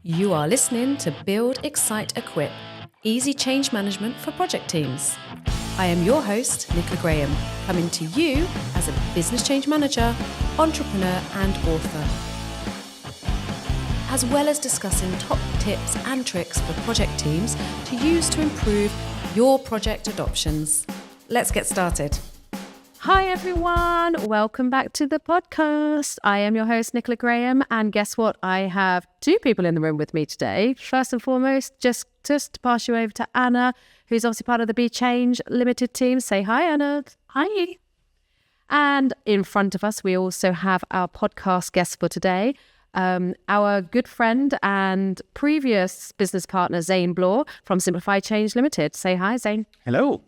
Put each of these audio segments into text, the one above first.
You are listening to Build, Excite, Equip, easy change management for project teams. I am your host, Nicola Graham, coming to you as a business change manager, entrepreneur and author, as well as discussing top tips and tricks for project teams to use to improve your project adoptions. Let's get started. Hi everyone, welcome back to the podcast. I am your host, Nicola Graham, and guess what? I have two people in the room with me today. First and foremost, just to pass you over to Anna, who's obviously part of the BEE Change Limited team. Say hi, Anna. Hi. And in front of us, we also have our podcast guest for today, our good friend and previous business partner, Zayn Blore from Simplify Change Limited. Say hi, Zayn. Hello.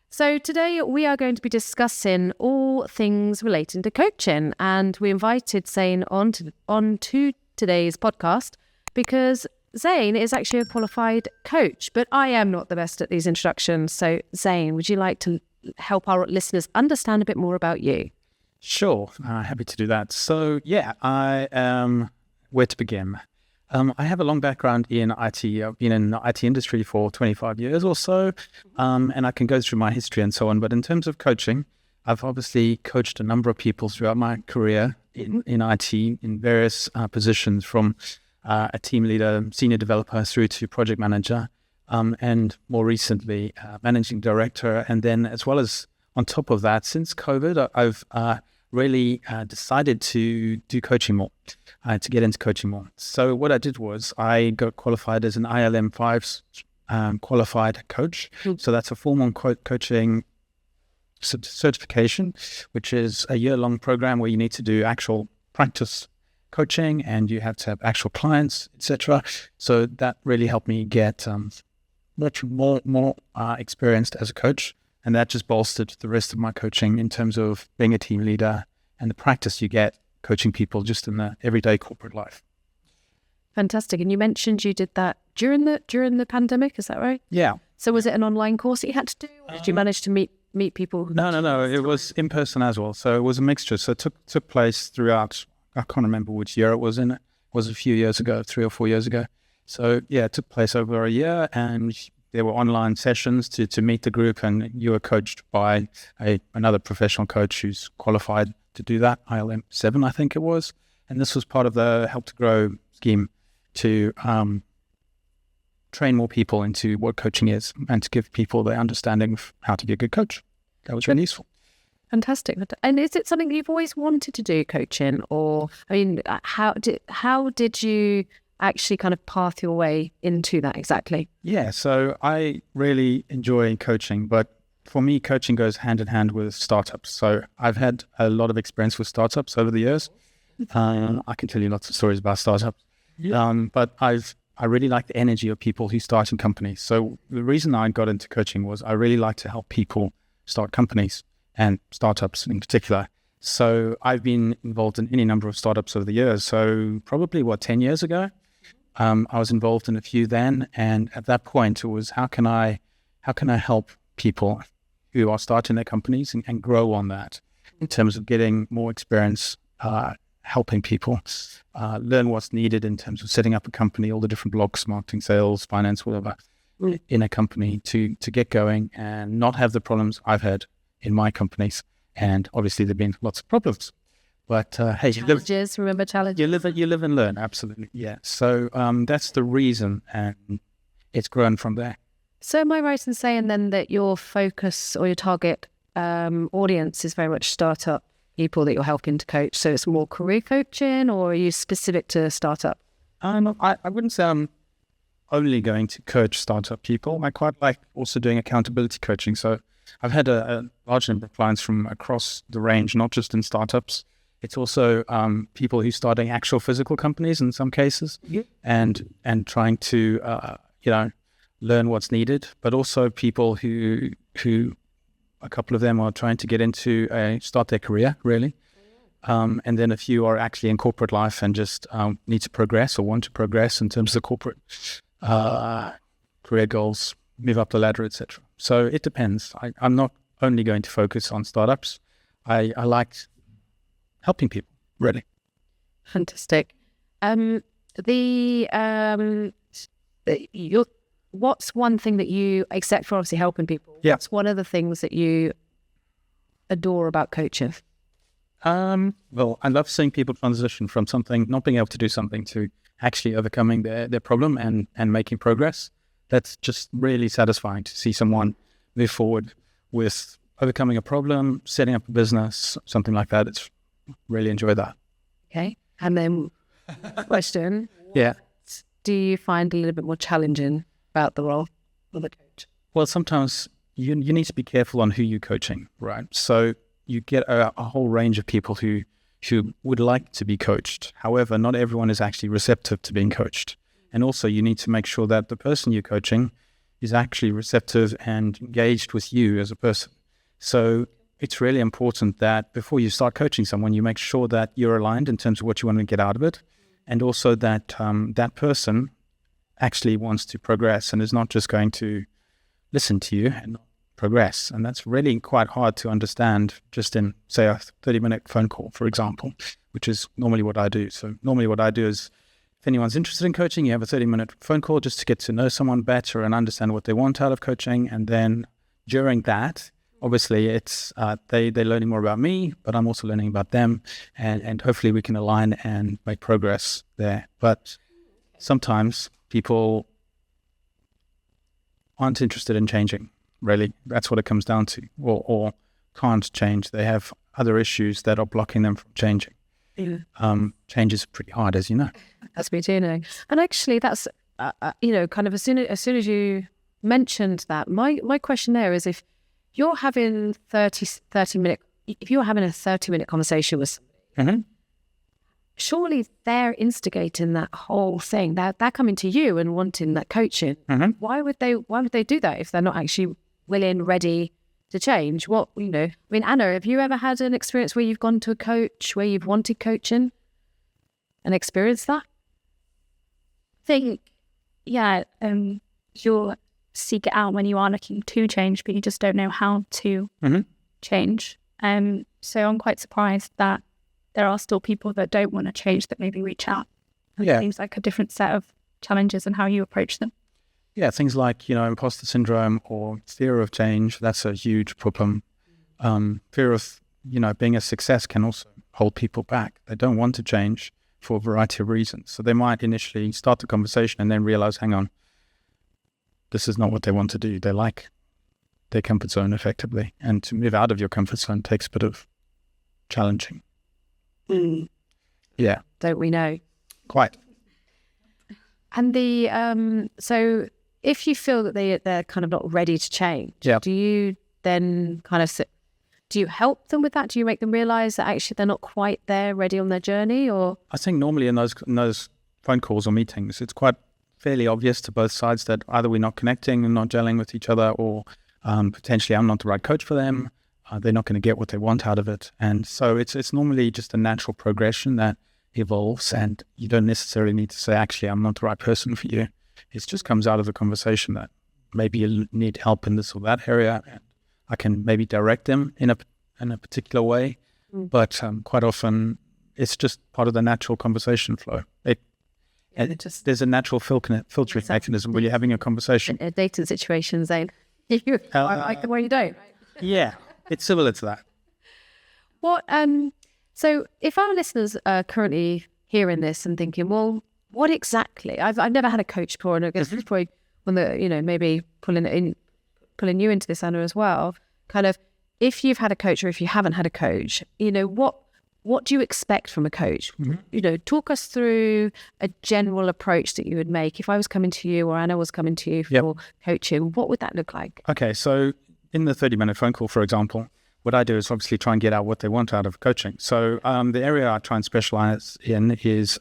So today we are going to be discussing all things relating to coaching, and we invited Zayn on to today's podcast because Zayn is actually a qualified coach, but I am not the best at these introductions. So Zayn, would you like to help our listeners understand a bit more about you? Sure, happy to do that. So where to begin? I have a long background in IT. I've been in the IT industry for 25 years or so, and I can go through my history and so on. But in terms of coaching, I've obviously coached a number of people throughout my career in IT in various positions, from a team leader, senior developer, through to project manager, and more recently, managing director. And then as well as on top of that, since COVID, I've really decided to do coaching more, to get into coaching more. So what I did was I got qualified as an ILM 5 qualified coach. So that's a formal coaching certification, which is a year-long program where you need to do actual practice coaching and you have to have actual clients, etc. So that really helped me get much more experienced as a coach. And that just bolstered the rest of my coaching in terms of being a team leader and the practice you get coaching people just in the everyday corporate life. Fantastic. And you mentioned you did that during the pandemic, is that right? Yeah. So was it an online course that you had to do? Or did you manage to meet people? No. It was in person as well. So it was a mixture. So it took place throughout, I can't remember which year it was in. It was a few years ago, 3 or 4 years ago. So yeah, it took place over a year, and there were online sessions to meet the group, and you were coached by another professional coach who's qualified to do that, ILM 7, I think it was. And this was part of the Help to Grow scheme to train more people into what coaching is and to give people the understanding of how to be a good coach. That was really useful. Fantastic. And is it something you've always wanted to do, coaching? Or, I mean, how did you actually kind of path your way into that exactly? Yeah, so I really enjoy coaching, but for me, coaching goes hand in hand with startups. So I've had a lot of experience with startups over the years. I can tell you lots of stories about startups, but I really like the energy of people who start in companies. So the reason I got into coaching was I really like to help people start companies and startups in particular. So I've been involved in any number of startups over the years. So probably 10 years ago, I was involved in a few then, and at that point it was how can I help people who are starting their companies and grow on that in terms of getting more experience, helping people learn what's needed in terms of setting up a company, all the different blocks, marketing, sales, finance, whatever, in a company to get going and not have the problems I've had in my companies. And obviously there've been lots of problems. But hey, challenges, remember challenges? You live and learn, absolutely. Yeah. So that's the reason, and it's grown from there. So am I right in saying then that your focus or your target audience is very much startup people that you're helping to coach? So it's more career coaching, or are you specific to startup? I wouldn't say I'm only going to coach startup people. I quite like also doing accountability coaching. So I've had a large number of clients from across the range, not just in startups. It's also people who are starting actual physical companies in some cases, and trying to learn what's needed. But also people who a couple of them are trying to get into start their career really, and then a few are actually in corporate life and just need to progress or want to progress in terms of corporate career goals, move up the ladder, etc. So it depends. I'm not only going to focus on startups. I like helping people, really. Fantastic. What's one thing that you, except for obviously helping people, what's one of the things that you adore about coaching? Well, I love seeing people transition from not being able to do something to actually overcoming their problem and making progress. That's just really satisfying to see someone move forward with overcoming a problem, setting up a business, something like that. It's really enjoy that. Okay. And then question. Yeah. Do you find a little bit more challenging about the role of a coach? Well, sometimes you need to be careful on who you're coaching, right? So you get a whole range of people who would like to be coached. However, not everyone is actually receptive to being coached. And also you need to make sure that the person you're coaching is actually receptive and engaged with you as a person. So it's really important that before you start coaching someone, you make sure that you're aligned in terms of what you want to get out of it. And also that that person actually wants to progress and is not just going to listen to you and not progress. And that's really quite hard to understand just in, say, a 30-minute phone call, for example, which is normally what I do. So normally what I do is, if anyone's interested in coaching, you have a 30-minute phone call just to get to know someone better and understand what they want out of coaching. And then during that, obviously it's they're learning more about me, but I'm also learning about them, and hopefully we can align and make progress there. But sometimes people aren't interested in changing, really. That's what it comes down to, or can't change. They have other issues that are blocking them from changing. Yeah. Change is pretty hard, as you know. That's me too, no. And actually that's, kind of as soon as you mentioned that, my question there is, if you're having if you're having a 30-minute conversation with somebody, surely they're instigating that whole thing. They're coming to you and wanting that coaching. Why would they do that if they're not actually willing, ready to change? Anna, have you ever had an experience where you've gone to a coach, where you've wanted coaching and experienced that? I think, you'll seek it out when you are looking to change, but you just don't know how to change. So I'm quite surprised that there are still people that don't want to change that maybe reach out. It seems like a different set of challenges and how you approach them. Yeah, things like, imposter syndrome or fear of change, that's a huge problem. Fear of, being a success can also hold people back. They don't want to change for a variety of reasons. So they might initially start the conversation and then realize, hang on, this is not what they want to do. They like their comfort zone effectively. And to move out of your comfort zone takes a bit of challenging. Yeah. Don't we know? Quite. And so if you feel that they're kind of not ready to change, do you then do you help them with that? Do you make them realize that actually they're not quite there, ready on their journey? Or I think normally in those phone calls or meetings, it's quite fairly obvious to both sides that either we're not connecting and not gelling with each other, or potentially I'm not the right coach for them. They're not going to get what they want out of it. And so it's normally just a natural progression that evolves, and you don't necessarily need to say, actually, I'm not the right person for you. It just comes out of the conversation that maybe you need help in this or that area, and I can maybe direct them in a particular way. But quite often it's just part of the natural conversation flow. There's a natural filtering mechanism when you're having a conversation. In a dating situation, Zayn, I like the way you don't. Yeah, it's similar to that. So if our listeners are currently hearing this and thinking, well, what exactly? I've never had a coach before, and I guess it's probably one that, maybe pulling you into this, Anna, as well. Kind of, if you've had a coach or if you haven't had a coach, what do you expect from a coach? Talk us through a general approach that you would make. If I was coming to you or Anna was coming to you for coaching, what would that look like? Okay, so in the 30-minute phone call, for example, what I do is obviously try and get out what they want out of coaching. So the area I try and specialize in is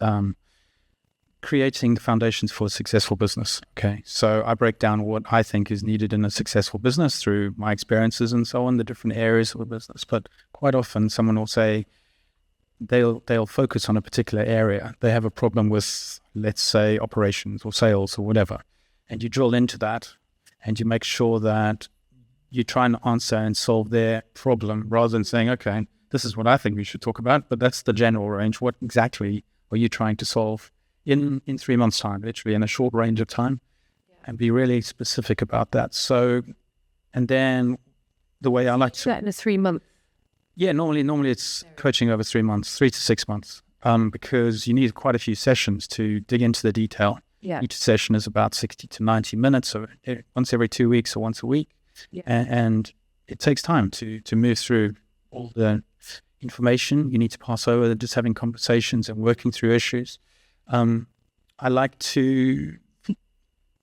creating the foundations for a successful business. Okay, so I break down what I think is needed in a successful business through my experiences and so on, the different areas of a business. But quite often someone will say they'll focus on a particular area. They have a problem with, let's say, operations or sales or whatever. And you drill into that and you make sure that you try and answer and solve their problem rather than saying, okay, this is what I think we should talk about, but that's the general range. What exactly are you trying to solve in 3 months' time, literally in a short range of time, and be really specific about that. So, and then the way I like to... That in a 3 month. Yeah, normally it's coaching over 3 months, 3 to 6 months, because you need quite a few sessions to dig into the detail. Yeah. Each session is about 60 to 90 minutes, so once every 2 weeks or once a week. Yeah. And it takes time to move through all the information you need to pass over, just having conversations and working through issues. I like to,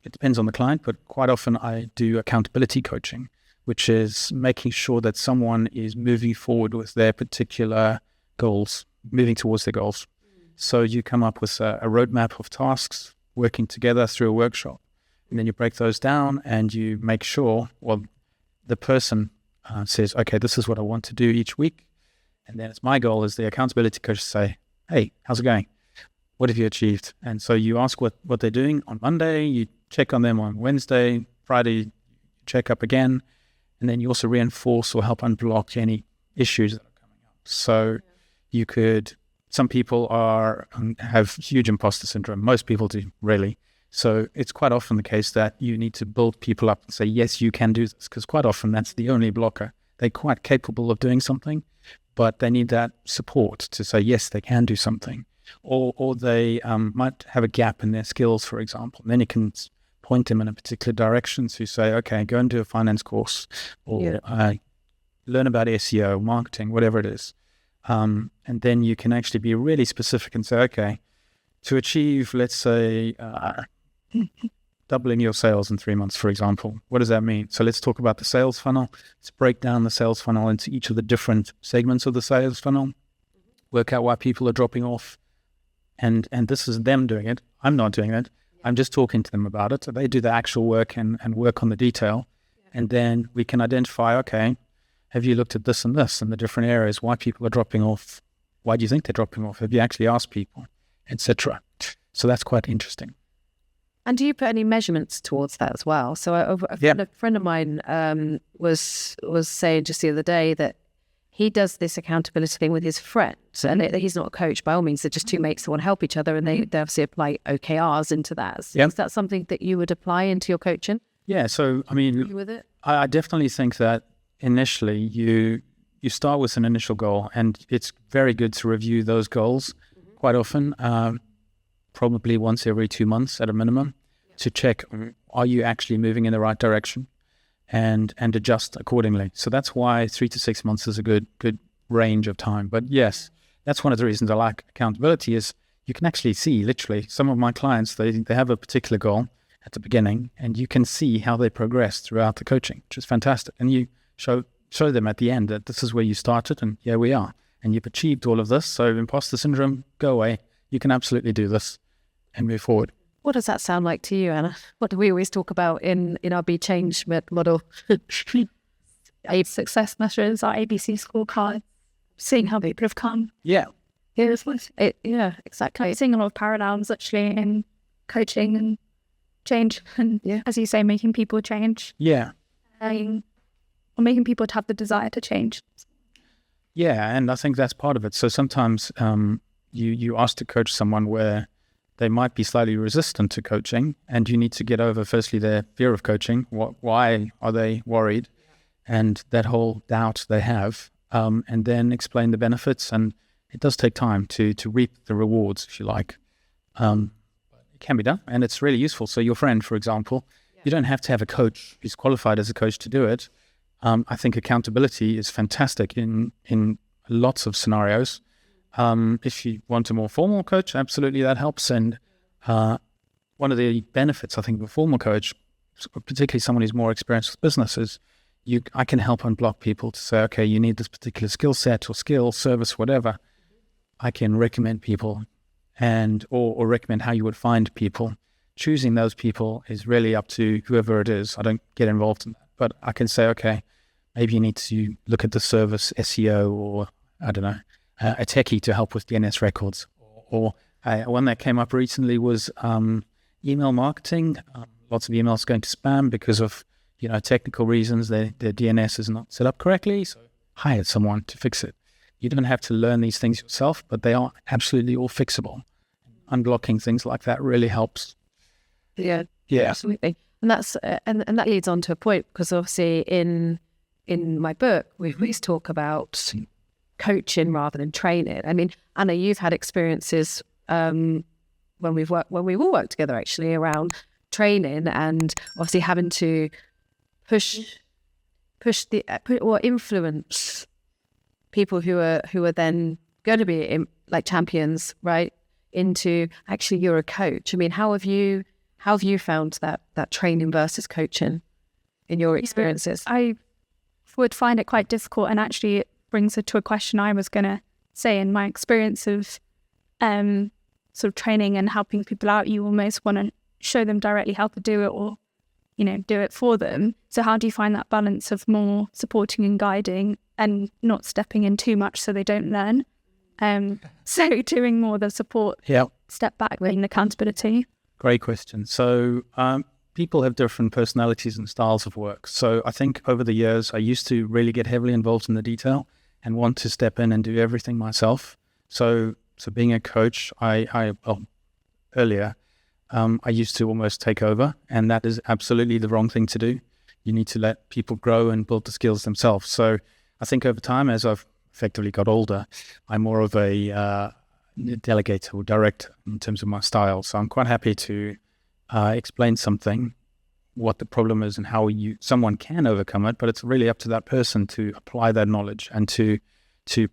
it depends on the client, but quite often I do accountability coaching, which is making sure that someone is moving forward with their particular goals, moving towards their goals. So you come up with a roadmap of tasks, working together through a workshop, and then you break those down and you make sure, well, the person says, okay, this is what I want to do each week. And then it's my goal as the accountability coach to say, hey, how's it going? What have you achieved? And so you ask what they're doing on Monday, you check on them on Wednesday, Friday, check up again, and then you also reinforce or help unblock any issues that are coming up. So you could, some people have huge imposter syndrome. Most people do, really. So it's quite often the case that you need to build people up and say, yes, you can do this, because quite often that's the only blocker. They're quite capable of doing something, but they need that support to say, yes, they can do something. Or they might have a gap in their skills, for example. And then you can point them in a particular direction to say, okay, go and do a finance course, or learn about SEO, marketing, whatever it is. And then you can actually be really specific and say, okay, to achieve, let's say, doubling your sales in 3 months, for example, what does that mean? So let's talk about the sales funnel. Let's break down the sales funnel into each of the different segments of the sales funnel, work out why people are dropping off. And this is them doing it. I'm not doing it. I'm just talking to them about it. So they do the actual work and work on the detail. And then we can identify, okay, have you looked at this and this and the different areas, why people are dropping off? Why do you think they're dropping off? Have you actually asked people, etc.? So that's quite interesting. And do you put any measurements towards that as well? So a friend of mine was saying just the other day that he does this accountability thing with his friends, and he's not a coach by all means. They're just two mates that want to help each other, and they obviously apply OKRs into that. Is that something that you would apply into your coaching? Yeah. So I mean, with it? I definitely think that initially you start with an initial goal, and it's very good to review those goals quite often, probably once every 2 months at a minimum, to check, are you actually moving in the right direction, and adjust accordingly. So that's why 3 to 6 months is a good range of time. But yes, that's one of the reasons I like accountability, is you can actually see literally some of my clients, they have a particular goal at the beginning, and you can see how they progress throughout the coaching, which is fantastic. And you show them at the end that this is where you started, and here we are, and you've achieved all of this. So imposter syndrome, go away. You can absolutely do this and move forward. What does that sound like to you, Anna? What do we always talk about in our BEE Change model? Success measures, our ABC scorecard, seeing how people have come. Yeah. Yeah, exactly. Seeing a lot of parallels actually in coaching and change, and as you say, making people change. Yeah. Or making people to have the desire to change. Yeah, and I think that's part of it. So sometimes you ask to coach someone where they might be slightly resistant to coaching, and you need to get over, firstly, their fear of coaching. Why are they worried? And that whole doubt they have, and then explain the benefits. And it does take time to reap the rewards, if you like. It can be done, and it's really useful. So your friend, for example, you don't have to have a coach who's qualified as a coach to do it. I think accountability is fantastic in lots of scenarios. If you want a more formal coach, absolutely that helps. And one of the benefits, I think, of a formal coach, particularly someone who's more experienced with business, is I can help unblock people to say, okay, you need this particular skill set or skill, service, whatever. I can recommend people or recommend how you would find people. Choosing those people is really up to whoever it is. I don't get involved in that, but I can say, okay, maybe you need to look at the service SEO, or I don't know, a techie to help with DNS records. Or one that came up recently was email marketing. Lots of emails going to spam because of technical reasons. Their DNS is not set up correctly. So hired someone to fix it. You don't have to learn these things yourself, but they are absolutely all fixable. unblocking things like that really helps. Yeah, Yeah, absolutely. And that's and that leads on to a point, because obviously in my book we always talk about coaching rather than training. I mean, Anna, you've had experiences when we all worked together actually around training, and obviously having to push or influence people who are then going to be like champions, right? Into actually you're a coach. I mean, how have you found that training versus coaching in your experiences? I would find it quite difficult, and actually it brings it to a question I was going to say. In my experience of sort of training and helping people out, you almost want to show them directly how to do it, or do it for them. So how do you find that balance of more supporting and guiding and not stepping in too much so they don't learn? So doing more the support, step back and accountability. Great question. So people have different personalities and styles of work. So I think over the years, I used to really get heavily involved in the detail and want to step in and do everything myself. So being a coach, earlier, I used to almost take over, and that is absolutely the wrong thing to do. You need to let people grow and build the skills themselves. So I think over time, as I've effectively got older, I'm more of a delegator or director in terms of my style. So I'm quite happy to explain something, what the problem is and how someone can overcome it, but it's really up to that person to apply that knowledge and to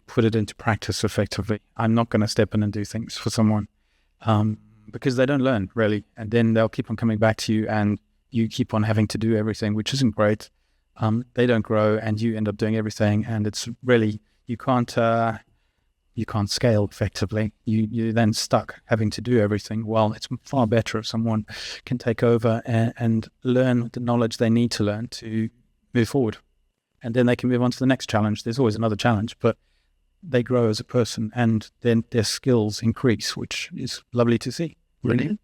put it into practice effectively. I'm not going to step in and do things for someone because they don't learn really, and then they'll keep on coming back to you and you keep on having to do everything, which isn't great. They don't grow and you end up doing everything, and it's really, you can't scale effectively. You're then stuck having to do everything. Well, it's far better if someone can take over and learn the knowledge they need to learn to move forward. And then they can move on to the next challenge. There's always another challenge, but they grow as a person and then their skills increase, which is lovely to see, really. Mm-hmm.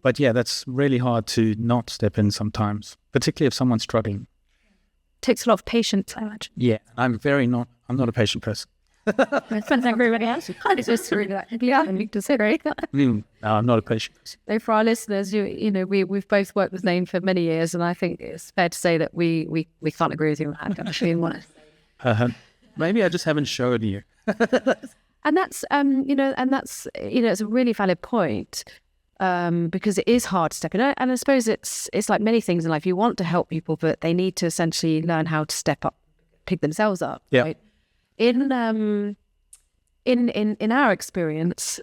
But yeah, that's really hard to not step in sometimes, particularly if someone's struggling. Takes a lot of patience, I imagine. Yeah, I'm not a patient person. Everybody else. No, I'm not a patient person. So for our listeners, we've both worked with Zayn for many years, and I think it's fair to say that we can't agree with you on that. Maybe I just haven't shown you. And that's it's a really valid point, because it is hard to step in, and I suppose it's like many things in life. You want to help people, but they need to essentially learn how to step up, pick themselves up. Yeah. Right? In our experience,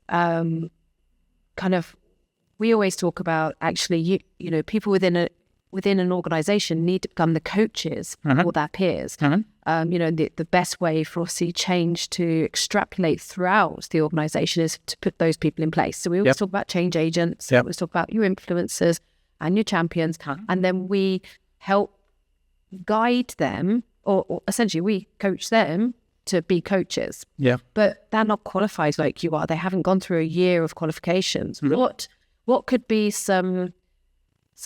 we always talk about actually, people within an organization need to become the coaches for their peers. The best way for obviously change to extrapolate throughout the organization is to put those people in place. So we always talk about change agents. We always talk about your influencers and your champions, and then we help guide them, or essentially we coach them to be coaches. Yeah. But they're not qualified like you are. They haven't gone through a year of qualifications. What could be some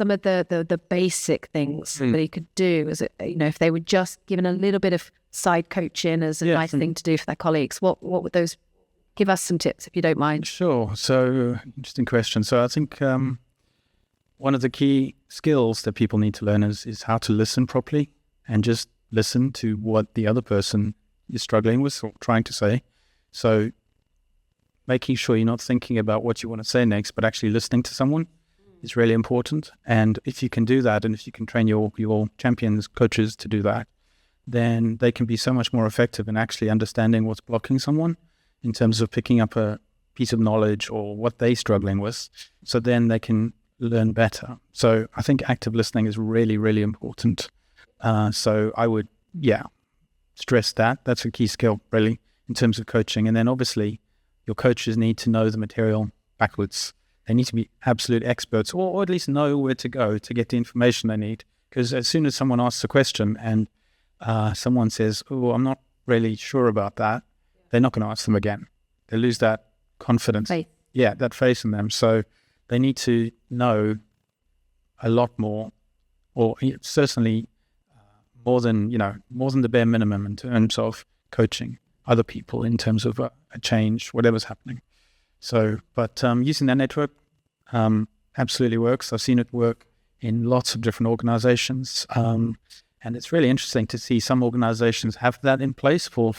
of the basic things that he could do, as if they were just given a little bit of side coaching as a nice thing to do for their colleagues? What would those? Give us some tips if you don't mind. Sure. So interesting question. So I think one of the key skills that people need to learn is how to listen properly and just listen to what the other person is struggling with or trying to say. So making sure you're not thinking about what you want to say next, but actually listening to someone is really important. And if you can do that, and if you can train your champions, coaches to do that, then they can be so much more effective in actually understanding what's blocking someone in terms of picking up a piece of knowledge or what they're struggling with. So then they can learn better. So I think active listening is really, really important. So I would, stress that. That's a key skill, really, in terms of coaching. And then obviously your coaches need to know the material backwards. They need to be absolute experts, or at least know where to go to get the information they need. Because as soon as someone asks a question and someone says, "Oh, I'm not really sure about that," they're not going to ask them again. They lose that confidence. Faith. Yeah, that faith in them. So they need to know a lot more, or certainly more than the bare minimum in terms of coaching other people in terms of a change, whatever's happening. So, but using that network absolutely works. I've seen it work in lots of different organizations. And it's really interesting to see some organizations have that in place for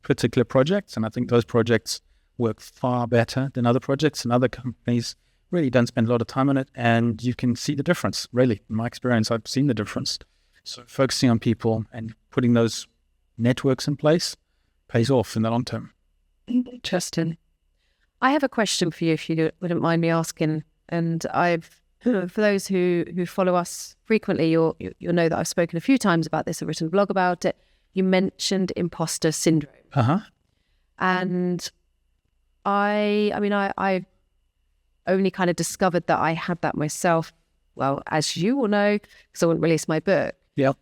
particular projects. And I think those projects work far better than other projects, and other companies really don't spend a lot of time on it. And you can see the difference, really. In my experience, I've seen the difference. So focusing on people and putting those networks in place pays off in the long term. Interesting. I have a question for you, if you wouldn't mind me asking. And for those who follow us frequently, you'll know that I've spoken a few times about this. I've written a blog about it. You mentioned imposter syndrome. And I only kind of discovered that I had that myself, well, as you will know, because I wouldn't release my book. Yeah.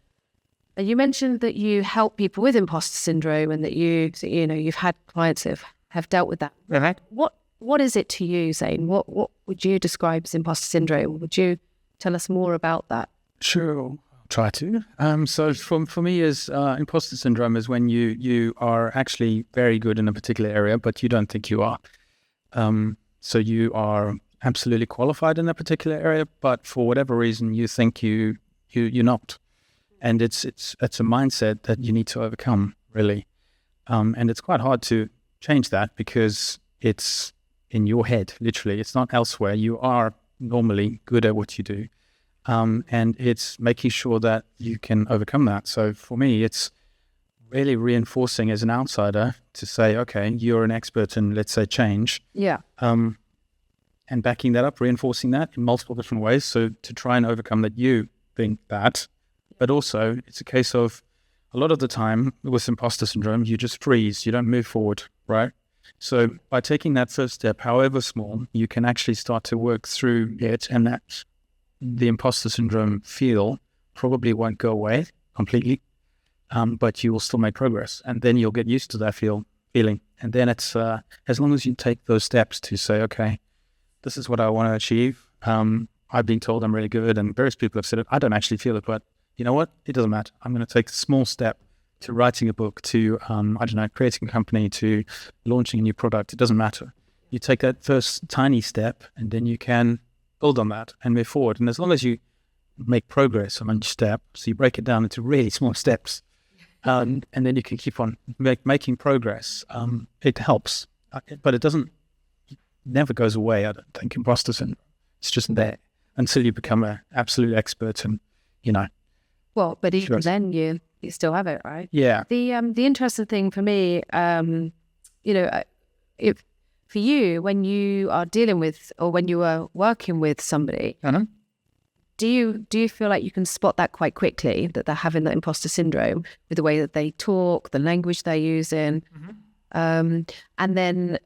And you mentioned that you help people with imposter syndrome, and that you've had clients that have dealt with that. What is it to you, Zayn? What would you describe as imposter syndrome? Would you tell us more about that? Sure, I'll try to. So for me, imposter syndrome is when you are actually very good in a particular area, but you don't think you are. So you are absolutely qualified in a particular area, but for whatever reason, you think you're not. And it's a mindset that you need to overcome, really. And it's quite hard to change that, because it's in your head, literally. It's not elsewhere. You are normally good at what you do. And it's making sure that you can overcome that. So for me, it's really reinforcing as an outsider to say, okay, you're an expert in, let's say, change. Yeah. And backing that up, reinforcing that in multiple different ways. So to try and overcome that you think that. But also, it's a case of, a lot of the time with imposter syndrome, you just freeze. You don't move forward, right? So by taking that first step, however small, you can actually start to work through it, and that the imposter syndrome feel probably won't go away completely, but you will still make progress, and then you'll get used to that feeling. And then it's as long as you take those steps to say, okay, this is what I want to achieve. I've been told I'm really good, and various people have said it. I don't actually feel it, but you know what? It doesn't matter. I'm going to take a small step to writing a book, to, creating a company, to launching a new product. It doesn't matter. You take that first tiny step, and then you can build on that and move forward. And as long as you make progress on each step, so you break it down into really small steps, and then you can keep on making progress, it helps. But it never goes away, I don't think, imposter syndrome. It's just there until you become an absolute expert, and, Well, but even then you still have it, right? Yeah. The interesting thing for me, if for you, when you are dealing with, or when you are working with somebody, do you feel like you can spot that quite quickly, that they're having that imposter syndrome with the way that they talk, the language they're using? And then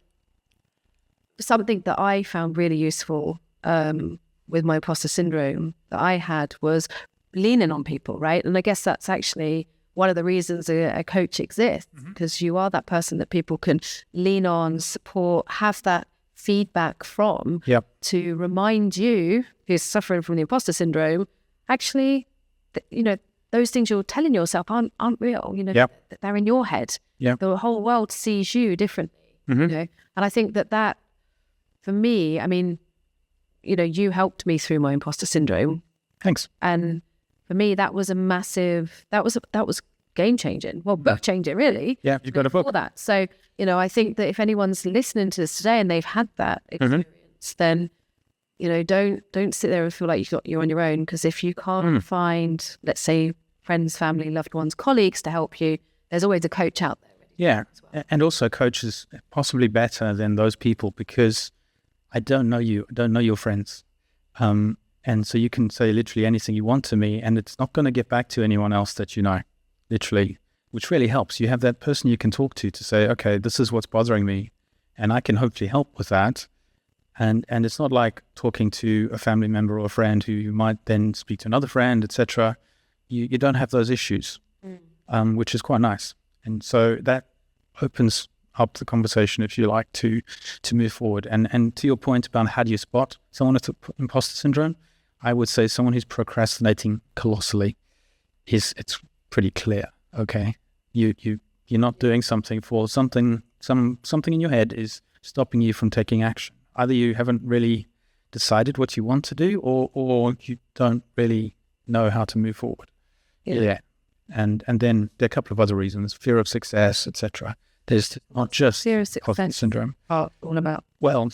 something that I found really useful with my imposter syndrome that I had was leaning on people, right? And I guess that's actually one of the reasons a coach exists, because you are that person that people can lean on, support, have that feedback from, to remind you, who's suffering from the imposter syndrome, actually, those things you're telling yourself aren't real. They're in your head. The whole world sees you differently. And I think that for me, you helped me through my imposter syndrome. Thanks. And for me, that was that was game changing. Well, book changing, really. Yeah, you've got a book. For that. So, I think that if anyone's listening to this today and they've had that experience, then, don't sit there and feel like you're on your own. Because if you can't find, let's say, friends, family, loved ones, colleagues to help you, there's always a coach out there. Yeah, and also coaches possibly better than those people, because I don't know you, I don't know your friends. And so you can say literally anything you want to me, and it's not going to get back to anyone else that you know, literally, which really helps. You have that person you can talk to say, okay, this is what's bothering me, and I can hopefully help with that. And it's not like talking to a family member or a friend who you might then speak to another friend, etc. You don't have those issues, which is quite nice. And so that opens up the conversation, if you like, to move forward. And to your point about how do you spot someone with imposter syndrome, I would say someone who's procrastinating colossally it's pretty clear. Okay, you're not doing something for something in your head is stopping you from taking action. Either you haven't really decided what you want to do, or you don't really know how to move forward. Yeah. And then there are a couple of other reasons: fear of success, etc. There's not just Fear of imposter success. syndrome. All about. Well,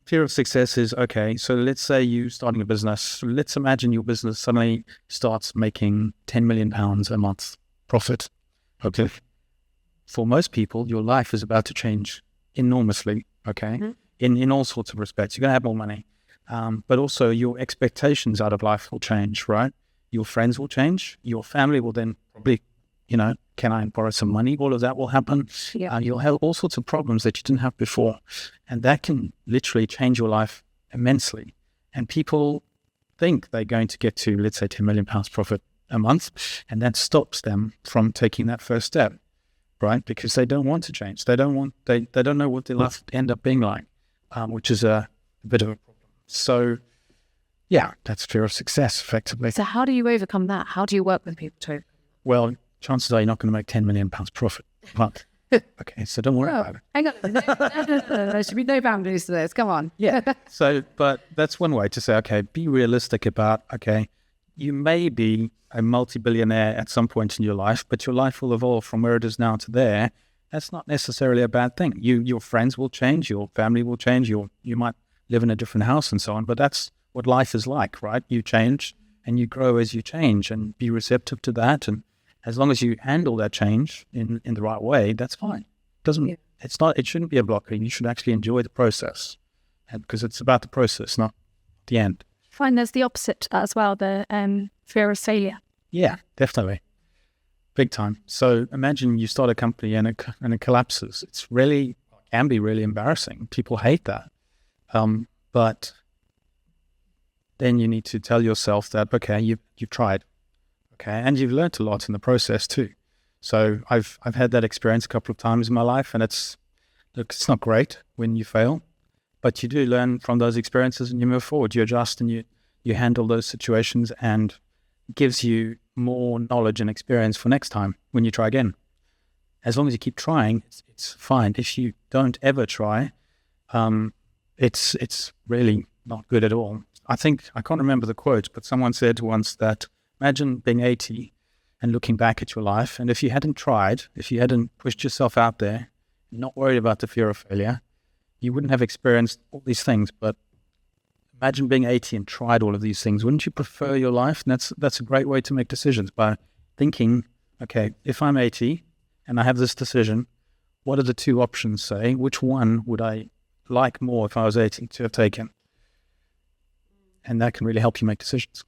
fear of success is, okay, so let's say you're starting a business. Let's imagine your business suddenly starts making £10 million a month profit. Okay. For most people, your life is about to change enormously, okay, in all sorts of respects. You're going to have more money, but also your expectations out of life will change, right? Your friends will change. Your family will then probably, can I borrow some money? All of that will happen. Yeah. You'll have all sorts of problems that you didn't have before. And that can literally change your life immensely. And people think they're going to get to, let's say, £10 million profit a month, and that stops them from taking that first step, right? Because they don't want to change. They don't know what their life end up being like, which is a bit of a problem. So, yeah, that's fear of success, effectively. So how do you overcome that? How do you work with people to? Well, chances are you're not going to make £10 million profit. But, okay, so don't worry about it. Hang on. There should be no boundaries to this. Come on. Yeah. So, but that's one way to say, okay, be realistic about, okay, you may be a multi-billionaire at some point in your life, but your life will evolve from where it is now to there. That's not necessarily a bad thing. Your friends will change, your family will change, you might live in a different house and so on, but that's what life is like, right? You change and you grow as you change, and be receptive to that. And as long as you handle that change in the right way, that's fine. It shouldn't be a blocker. You should actually enjoy the process, because it's about the process, not the end. Fine, there's the opposite to that as well, the fear of failure. Yeah, definitely. Big time. So imagine you start a company and it collapses. Can be really embarrassing. People hate that. But then you need to tell yourself that, okay, you've tried. Okay, and you've learned a lot in the process too. So I've had that experience a couple of times in my life, and it's not great when you fail, but you do learn from those experiences and you move forward. You adjust and you handle those situations, and it gives you more knowledge and experience for next time when you try again. As long as you keep trying, it's fine. If you don't ever try, it's really not good at all. I can't remember the quote, but someone said once that, imagine being 80 and looking back at your life, and if you hadn't tried, if you hadn't pushed yourself out there, not worried about the fear of failure, you wouldn't have experienced all these things. But imagine being 80 and tried all of these things. Wouldn't you prefer your life? And that's a great way to make decisions, by thinking, okay, if I'm 80 and I have this decision, what are the two options, say? Which one would I like more if I was 80 to have taken? And that can really help you make decisions.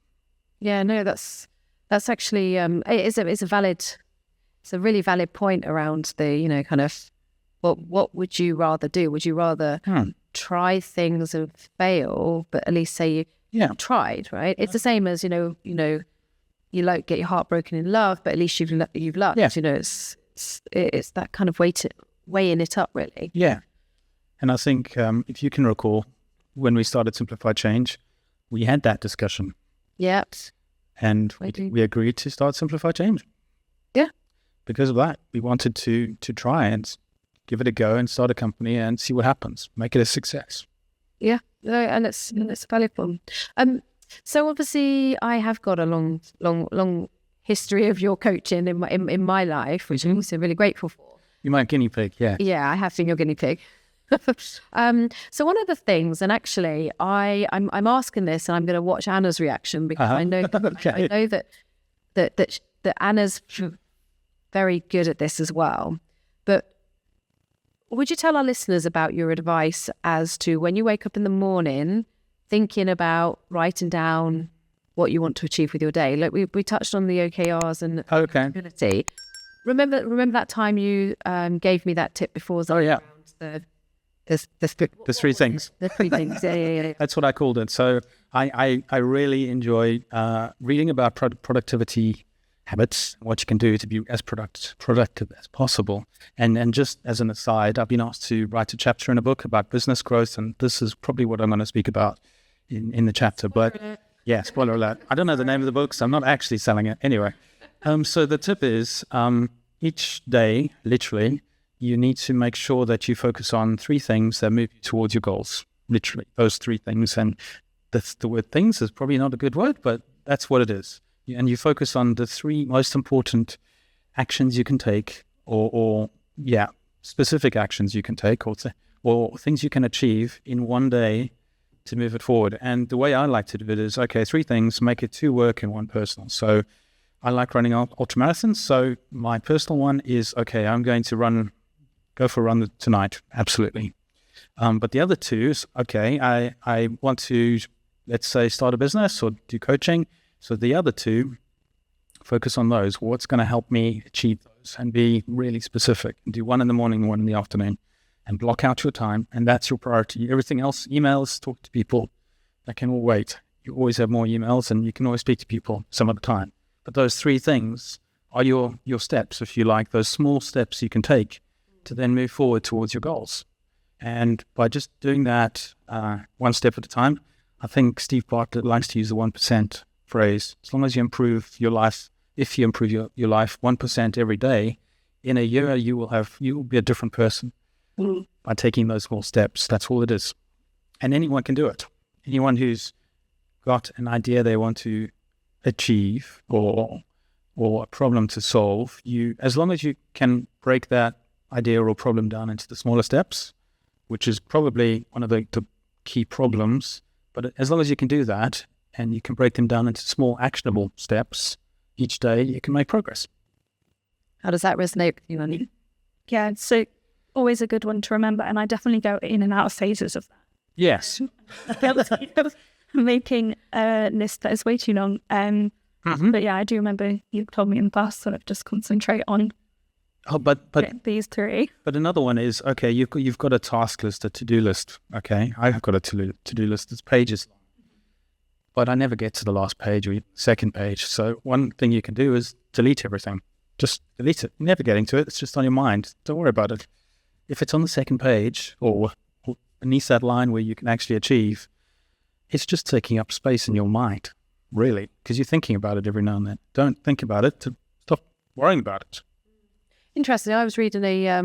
Yeah, no, that's actually it's a really valid point around the kind of what would you rather do? Would you rather try things and fail, but at least say you tried, right? It's the same as you like get your heart broken in love, but at least you've loved. Yeah. It's that kind of weighing it up, really. Yeah, and I think if you can recall, when we started Simplify Change, we had that discussion. Yeah. And we agreed to start Simplify Change. Yeah. Because of that, we wanted to try and give it a go and start a company and see what happens, make it a success. Yeah, no, and it's valuable. So obviously, I have got a long history of your coaching in my life, which I'm also really grateful for. You're my guinea pig, yeah. Yeah, I have been your guinea pig. So one of the things, and actually I'm asking this, and I'm going to watch Anna's reaction, because I know Okay. I know that Anna's very good at this as well. But would you tell our listeners about your advice as to when you wake up in the morning, thinking about writing down what you want to achieve with your day? Like we touched on the OKRs and accountability. Remember that time you gave me that tip before? Oh yeah. The three things. The three things. Yeah. That's what I called it. So I really enjoy reading about productivity habits, what you can do to be as productive as possible. And just as an aside, I've been asked to write a chapter in a book about business growth, and this is probably what I'm going to speak about in the chapter. But yeah, spoiler alert. I don't know the name of the book, so I'm not actually selling it. Anyway, so the tip is each day, literally, you need to make sure that you focus on 3 things that move you towards your goals. Literally, those 3 things. And the word things is probably not a good word, but that's what it is. And you focus on the 3 most important actions you can take, or specific actions you can take, or things you can achieve in one day to move it forward. And the way I like to do it is, 3 things, make it 2 work and 1 personal. So I like running ultramarathons. So my personal one is, I'm going to go for a run tonight. Absolutely. But the other 2 is, I want to, let's say, start a business or do coaching. So the other 2, focus on those. What's going to help me achieve those, and be really specific. Do 1 in the morning, 1 in the afternoon, and block out your time. And that's your priority. Everything else, emails, talk to people, that can all wait. You always have more emails, and you can always speak to people some other time. But those 3 things are your steps, if you like, those small steps you can take to then move forward towards your goals. And by just doing that 1 step at a time, I think Steve Bartlett likes to use the 1% phrase. As long as you improve your life, if you improve your life 1% every day, in a year you will be a different person by taking those small steps. That's all it is. And anyone can do it. Anyone who's got an idea they want to achieve or a problem to solve, as long as you can break that idea or problem down into the smaller steps, which is probably one of the key problems, but as long as you can do that and you can break them down into small actionable steps each day, you can make progress. How does that resonate with you, Annie? Yeah, so always a good one to remember, and I definitely go in and out of phases of that. Yes. Making a list that is way too long. But yeah, I do remember you told me in the past sort of just concentrate on but these 3. But another one is, you've got a task list, a to-do list. I've got a to-do list that's pages long, but I never get to the last page or second page. So one thing you can do is delete everything. Just delete it. You're never getting to it. It's just on your mind. Don't worry about it. If it's on the second page or beneath that line where you can actually achieve, it's just taking up space in your mind, really, because you're thinking about it every now and then. Don't think about it. Stop worrying about it. Interesting. I was reading a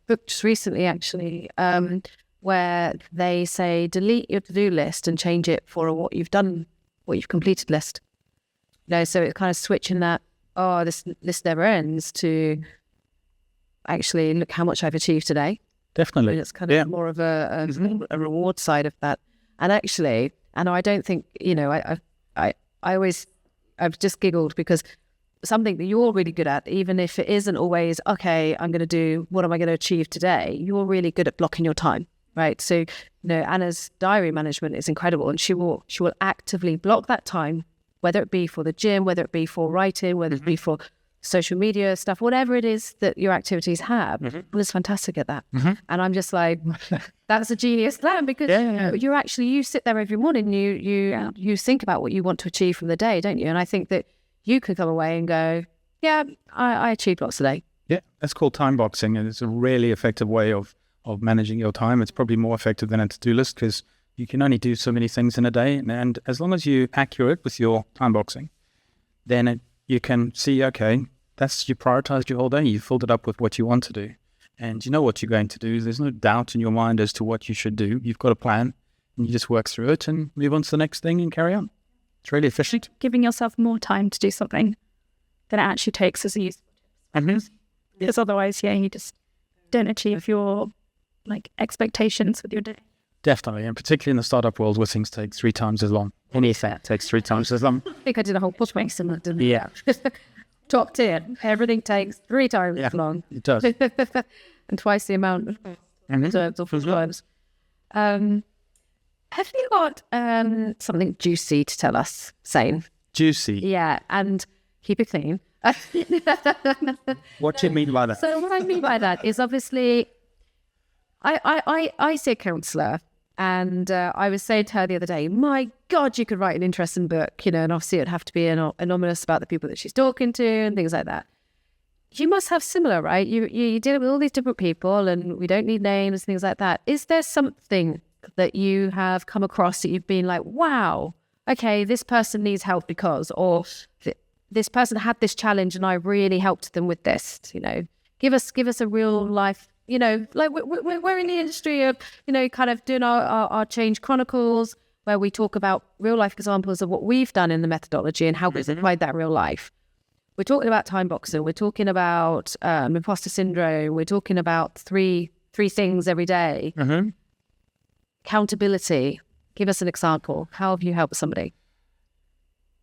book just recently, actually, where they say delete your to-do list and change it for what you've completed list. So it's kind of switching that, this list never ends, to actually look how much I've achieved today. Definitely. And it's kind of more of a reward side of that. And actually, I don't think, I've just giggled because something that you're really good at, even if it isn't always, I'm going to do, what am I going to achieve today? You're really good at blocking your time, right? So, Anna's diary management is incredible, and she will actively block that time, whether it be for the gym, whether it be for writing, whether it be for social media stuff, whatever it is that your activities have. Anna's fantastic at that. And I'm just like, that's a genius plan, because you sit there every morning, you think about what you want to achieve from the day, don't you? And I think that you could come away and go, I achieved lots today. Yeah, that's called time boxing, and it's a really effective way of managing your time. It's probably more effective than a to-do list, because you can only do so many things in a day. And as long as you're accurate with your time boxing, then you can see, you prioritized your whole day. You filled it up with what you want to do, and you know what you're going to do. There's no doubt in your mind as to what you should do. You've got a plan, and you just work through it and move on to the next thing and carry on. It's really efficient. Giving yourself more time to do something than it actually takes as a useful tip. Because otherwise, you just don't achieve your expectations with your day. Definitely, and particularly in the startup world where things take 3 times as long. Anything takes 3 times as long. I think I did a whole podcast on that, didn't I? Yeah. Top 10. Everything takes 3 times as long. It does. And twice the amount of times. Have you got something juicy to tell us, Zayn? Juicy? Yeah, and keep it clean. What do you mean by that? So what I mean by that is, obviously, I see a counsellor, and I was saying to her the other day, my God, you could write an interesting book, and obviously it'd have to be anonymous about the people that she's talking to and things like that. You must have similar, right? You deal with all these different people, and we don't need names, things like that. Is there something that you have come across that you've been like, wow, okay, this person needs help because, or this person had this challenge and I really helped them with this, Give us a real life, like we're in the industry of, kind of doing our change chronicles, where we talk about real life examples of what we've done in the methodology and how we've applied that in real life. We're talking about time boxing. We're talking about imposter syndrome. We're talking about three things every day. Accountability. Give us an example. How have you helped somebody?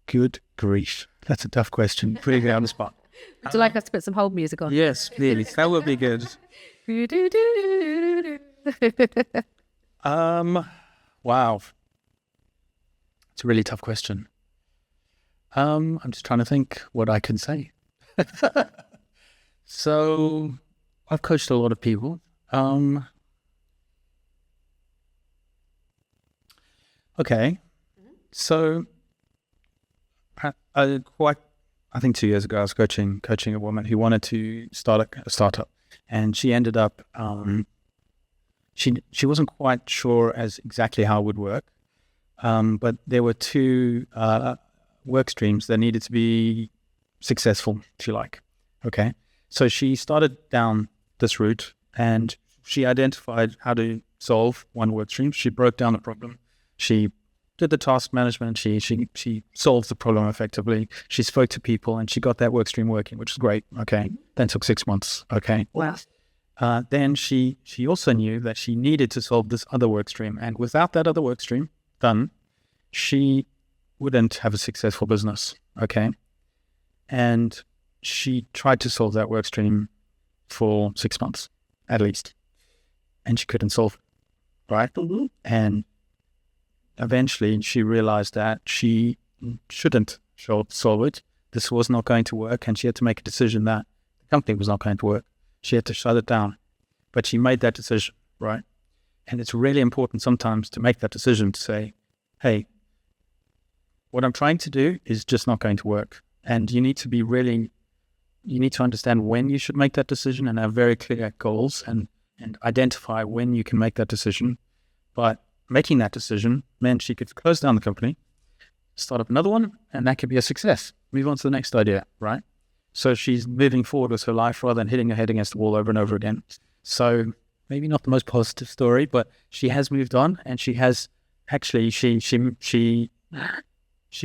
Good grief. That's a tough question. Putting it on the spot. Would you like us to put some hold music on? Yes, please. That would be good. Wow. It's a really tough question. I'm just trying to think what I can say. So I've coached a lot of people. Okay. So I think 2 years ago, I was coaching a woman who wanted to start a startup, and she ended up, she wasn't quite sure as exactly how it would work, but there were two work streams that needed to be successful, if you like. Okay, so she started down this route, and she identified how to solve one work stream. She broke down the problem. She did the task management. She solved the problem effectively. She spoke to people, and she got that work stream working, which was great. Okay, then took 6 months. Okay, wow. Then she also knew that she needed to solve this other work stream, and without that other work stream done, she wouldn't have a successful business. Okay, and she tried to solve that work stream for 6 months at least, and she couldn't solve it, right? And eventually she realized that she shouldn't solve it. This was not going to work, and she had to make a decision that the company was not going to work. She had to shut it down, but she made that decision, right? And it's really important sometimes to make that decision to say, hey, what I'm trying to do is just not going to work. And you need to understand when you should make that decision and have very clear goals and identify when you can make that decision. But making that decision meant she could close down the company, start up another one, and that could be a success. Move on to the next idea, right? So she's moving forward with her life rather than hitting her head against the wall over and over again. So maybe not the most positive story, but she has moved on, and she has actually, she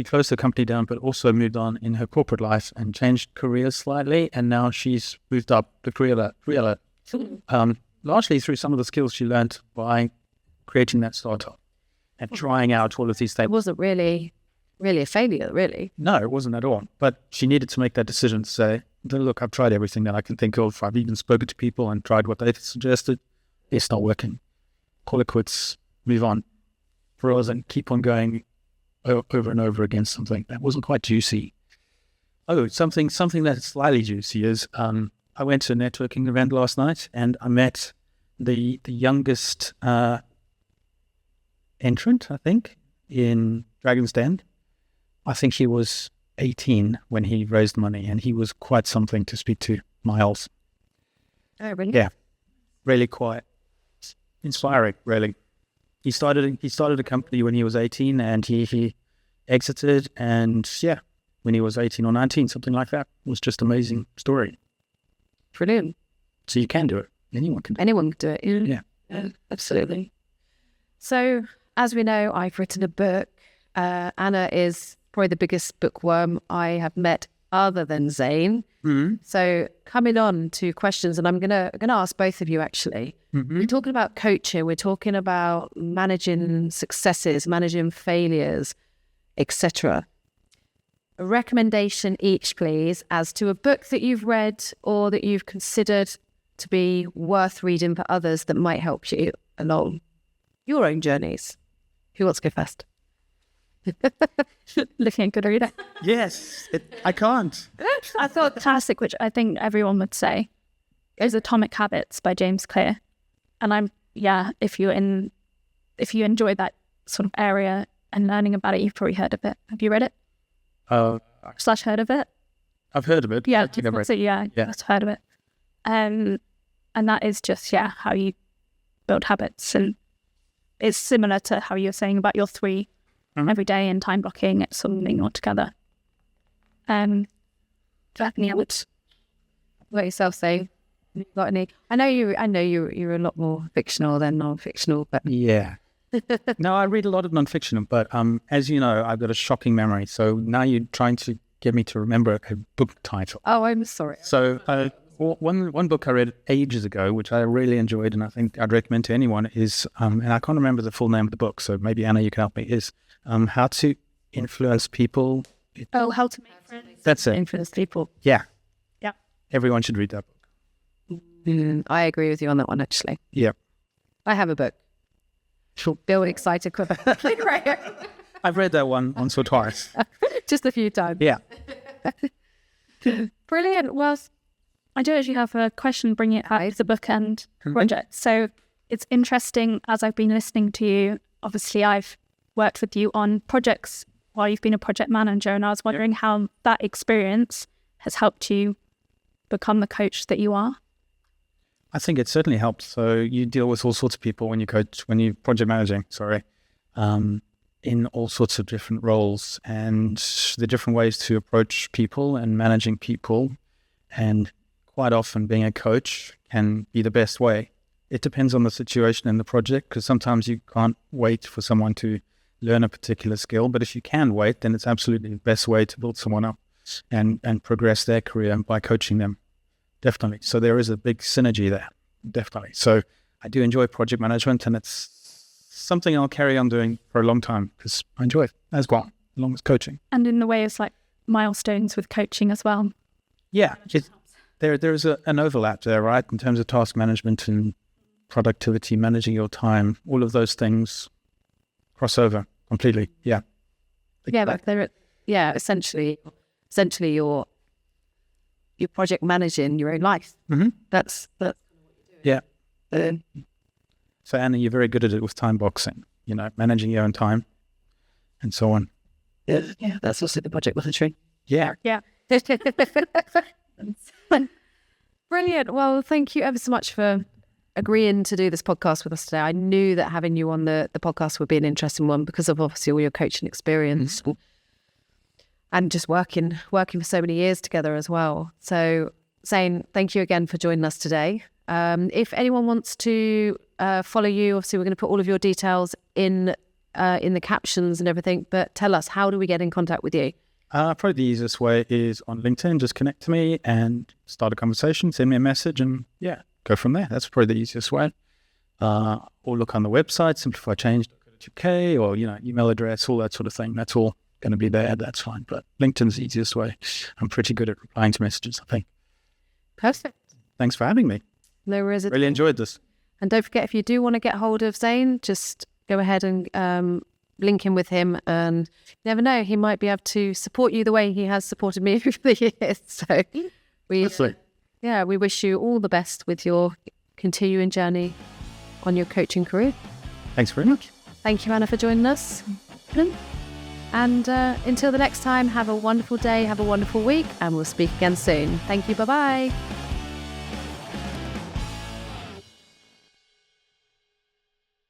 closed her company down, but also moved on in her corporate life and changed careers slightly. And now she's moved up the career ladder, largely through some of the skills she learned by creating that startup and trying out all of these things. It wasn't really a failure, really. No, it wasn't at all. But she needed to make that decision to say, look, I've tried everything that I can think of. I've even spoken to people and tried what they suggested. It's not working. Call it quits, move on. Rather than keep on going over and over against something that wasn't quite juicy. Oh, something that's slightly juicy is I went to a networking event last night, and I met the youngest entrant, I think, in Dragon's Den. I think he was 18 when he raised money, and he was quite something to speak to. Miles. Oh, really? Yeah, really quite inspiring, really. He started a company when he was 18, and he exited, and yeah, when he was 18 or 19, something like that. It was just amazing story. Brilliant. So you can do it. Anyone can do it. Anyone can do it. Yeah. Absolutely. So, as we know, I've written a book. Anna is probably the biggest bookworm I have met other than Zayn. Mm-hmm. So coming on to questions, and I'm gonna ask both of you actually. Mm-hmm. We're talking about coaching, we're talking about managing successes, managing failures, etc. A recommendation each, please, as to a book that you've read or that you've considered to be worth reading for others that might help you along your own journeys. Who wants to go first? Looking at good reader. Yes, I can't. I thought classic, which I think everyone would say, is Atomic Habits by James Clear. And if you enjoy that sort of area and learning about it, you've probably heard of it. Have you read it? / heard of it? I've heard of it. Yeah, I've just heard of it. And that is just how you build habits, and it's similar to how you're saying about your 3 every day and time blocking. It's something all together. Definitely, I would. What yourself say? Got any? I know you're a lot more fictional than non-fictional, but Yeah. No, I read a lot of nonfiction, but as you know, I've got a shocking memory. So now you're trying to get me to remember a book title. oh, I'm sorry. So one book I read ages ago, which I really enjoyed, and I think I'd recommend to anyone, is and I can't remember the full name of the book. So maybe Anna, you can help me. Is How to Influence People. How to Make Friends. That's it. Influence people. Yeah. Yeah. Everyone should read that book. I agree with you on that one, actually. Yeah. I have a book. Sure. Bill excited. I've read that one once or twice. Just a few times. Yeah. Brilliant. Well, I do actually have a question bringing it back to the bookend project. So it's interesting, as I've been listening to you, obviously I've worked with you on projects while you've been a project manager, and I was wondering how that experience has helped you become the coach that you are. I think it certainly helped. So you deal with all sorts of people when you're project managing, in all sorts of different roles, and the different ways to approach people and managing people. And quite often being a coach can be the best way. It depends on the situation and the project, because sometimes you can't wait for someone to learn a particular skill. But if you can wait, then it's absolutely the best way to build someone up and progress their career by coaching them. Definitely. So there is a big synergy there. Definitely. So I do enjoy project management, and it's something I'll carry on doing for a long time because I enjoy it as well, along with coaching. And in the way of like milestones with coaching as well. Yeah. There's an overlap there, right? In terms of task management and productivity, managing your time, all of those things cross over completely. Yeah. Yeah, but essentially you're project managing your own life. Mm-hmm. That's yeah. So Anna, you're very good at it with time boxing, managing your own time and so on. Yeah, that's also the project military. Yeah. Yeah. Brilliant. Well, thank you ever so much for agreeing to do this podcast with us today. I knew that having you on the podcast would be an interesting one because of obviously all your coaching experience. Mm-hmm. And just working for so many years together as well. So, Zayn, thank you again for joining us today. If anyone wants to follow you, obviously we're going to put all of your details in the captions and everything. But tell us, how do we get in contact with you? Probably the easiest way is on LinkedIn. Just connect to me and start a conversation. Send me a message, and go from there. That's probably the easiest way. Or look on the website, simplifychange.co.uk, or email address, all that sort of thing. That's all going to be there. That's fine. But LinkedIn's the easiest way. I'm pretty good at replying to messages, I think. Perfect. Thanks for having me. No worries. Really enjoyed this. And don't forget, if you do want to get hold of Zayn, just go ahead and link in with him. And you never know, he might be able to support you the way he has supported me over the years. So we wish you all the best with your continuing journey on your coaching career. Thanks very much. Thank you, Anna, for joining us. And until the next time, have a wonderful day, have a wonderful week, and we'll speak again soon. Thank you. Bye-bye.